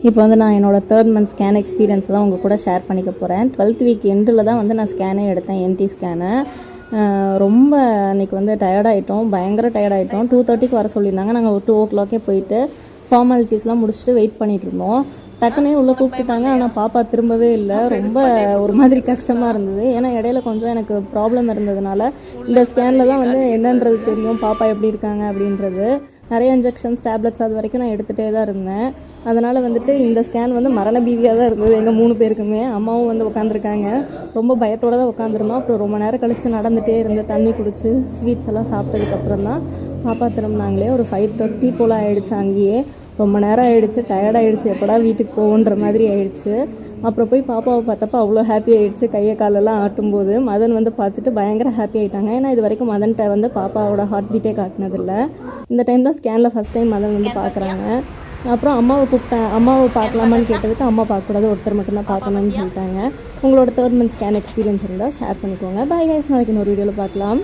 இப்போ வந்து நான் என்னோடய 3rd மந்த் ஸ்கேன் எக்ஸ்பீரியன்ஸ் தான் உங்கள் கூட ஷேர் பண்ணிக்க போகிறேன். 12th வீக் எண்டில் தான் வந்து நான் ஸ்கேனே எடுத்தேன், என்டி ஸ்கேனு. ரொம்ப அன்றைக்கி வந்து டயர்டாகிட்டோம், பயங்கர டயர்டாகிட்டோம். 2:30க்கு வர சொல்லியிருந்தாங்க. நாங்கள் ஒரு 2 o'clock போயிட்டு ஃபார்மாலிட்டிஸ்லாம் முடிச்சுட்டு வெயிட் பண்ணிகிட்டு இருந்தோம். டக்குனே உள்ளே கூப்பிட்டுட்டாங்க. ஆனால் பாப்பா திரும்பவே இல்லை. ரொம்ப ஒரு மாதிரி கஷ்டமாக இருந்தது. ஏன்னா இடையில கொஞ்சம் எனக்கு ப்ராப்ளம் இருந்ததுனால இந்த ஸ்கேனில் தான் வந்து என்னன்றது தெரியும், பாப்பா எப்படி இருக்காங்க அப்படின்றது. நிறைய இன்ஜெக்ஷன்ஸ், டேப்லெட்ஸ் அது வரைக்கும் நான் எடுத்துகிட்டே தான் இருந்தேன். அதனால் வந்துட்டு இந்த ஸ்கேன் வந்து மரண பீதியாக தான் இருந்தது எங்கள் 3 பேருக்குமே. அம்மாவும் வந்து உட்காந்துருக்காங்க, ரொம்ப பயத்தோடு தான் உட்காந்துருந்தோம். அப்புறம் ரொம்ப நேரம் கழித்து நடந்துகிட்டே இருந்து தண்ணி குடித்து ஸ்வீட்ஸ் எல்லாம் சாப்பிட்டதுக்கப்புறம் தான் பாப்பா திரும்பினாங்களே. ஒரு 5:30 போல் ஆகிடுச்சு. அங்கேயே ரொம்ப நேரம் ஆகிடுச்சு, டயர்டாகிடுச்சு, எப்படா வீட்டுக்கு போகுன்ற மாதிரி ஆகிடுச்சு. அப்புறம் போய் பாப்பாவை பார்த்தப்போ அவ்வளோ ஹாப்பி ஆகிடுச்சு. கையை காலெல்லாம் ஆட்டும்போது மதன் வந்து பார்த்துட்டு பயங்கர ஹாப்பி ஆகிட்டாங்க. ஏன்னா இது வரைக்கும் மதன்கிட்ட வந்து பாப்பாவோட ஹார்ட் பீட்டே காட்டினதில்லை. இந்த டைம் தான் ஸ்கேனில் ஃபஸ்ட் டைம் மதன் வந்து பார்க்குறாங்க. அப்புறம் அம்மாவை கூப்பிட்டேன். அம்மாவை பார்க்கலாமான்னு கேட்டதுக்கு அம்மா பார்க்கக்கூடாது, ஒருத்தர் மட்டும்தான் பார்க்கணும்னு சொல்லிட்டாங்க. உங்களோட 3rd மந்த் ஸ்கேன் எக்ஸ்பீரியன்ஸ் இருந்தால் ஷேர் பண்ணிக்கோங்க. பை கைஸ், நாளைக்கு இன்னொரு வீடியோவில் பார்க்கலாம்.